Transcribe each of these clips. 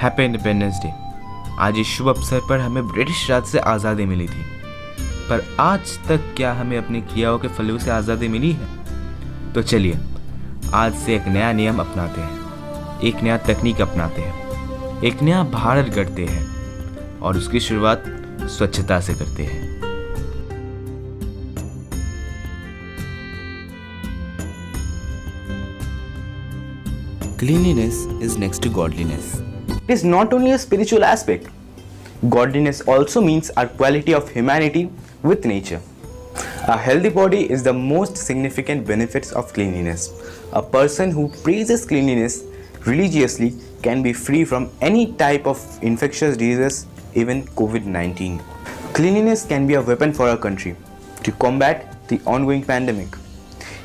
Happy independence day. आज इस शुभ अवसर पर हमें ब्रिटिश राज से आज़ादी मिली थी, पर आज तक क्या हमें अपनी क्रियाओं के फलों से आज़ादी मिली है? तो चलिए आज से एक नया नियम अपनाते हैं, एक नया तकनीक अपनाते हैं, एक नया भारत गढ़ते हैं और उसकी शुरुआत स्वच्छता से करते हैं। Cleanliness is next to godliness. It is not only a spiritual aspect. Godliness also means our quality of humanity with nature. A healthy body is the most significant benefits of cleanliness. A person who praises cleanliness religiously can be free from any type of infectious diseases, even COVID-19. Cleanliness can be a weapon for our country to combat the ongoing pandemic.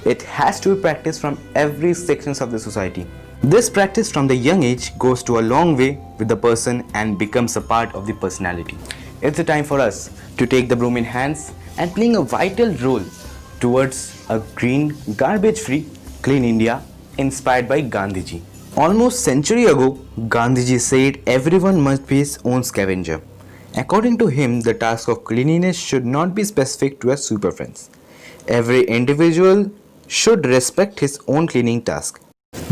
It has to be practiced from every sections of the society. This practice from the young age goes to a long way with the person and becomes a part of the personality. It's the time for us to take the broom in hands and playing a vital role towards a green, garbage-free, clean India inspired by Gandhiji. Almost a century ago, Gandhiji said everyone must be his own scavenger. According to him, the task of cleanliness should not be specific to a super friends. Every individual should respect his own cleaning task.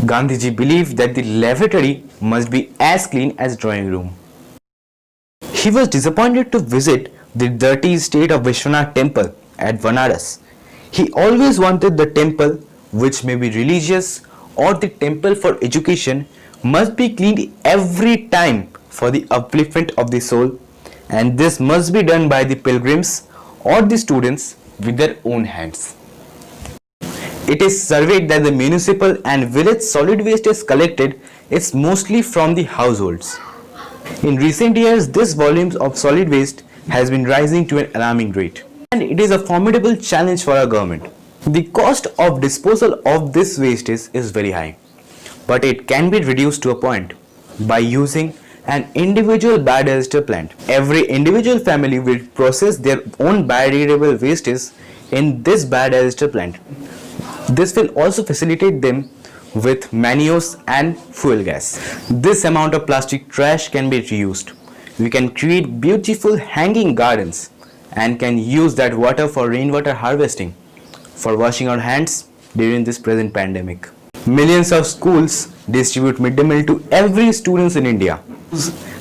Gandhiji believed that the lavatory must be as clean as drawing room. He was disappointed to visit the dirty state of Vishwanath temple at Vanaras. He always wanted the temple, which may be religious or the temple for education, must be cleaned every time for the upliftment of the soul, and this must be done by the pilgrims or the students with their own hands. It is surveyed that the municipal and village solid waste is collected is mostly from the households. In recent years, this volume of solid waste has been rising to an alarming rate, and it is a formidable challenge for our government. The cost of disposal of this waste is very high, but it can be reduced to a point by using an individual biodigester plant. Every individual family will process their own biodegradable wastes in this biodigester plant. This will also facilitate them with manures and fuel gas. This amount of plastic trash can be reused. We can create beautiful hanging gardens and can use that water for rainwater harvesting, for washing our hands during this present pandemic. Millions of schools distribute midday meal to every student in India.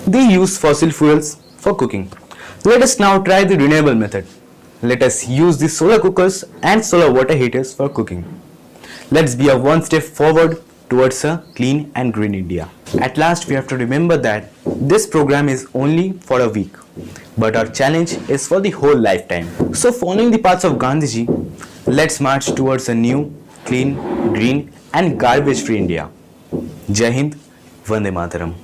They use fossil fuels for cooking. Let us now try the renewable method. Let us use the solar cookers and solar water heaters for cooking. Let's be a one step forward towards a clean and green India. At last, we have to remember that this program is only for a week, but our challenge is for the whole lifetime. So, following the paths of Gandhiji, let's march towards a new, clean, green and garbage-free India. Jai Hind, Vande Mataram.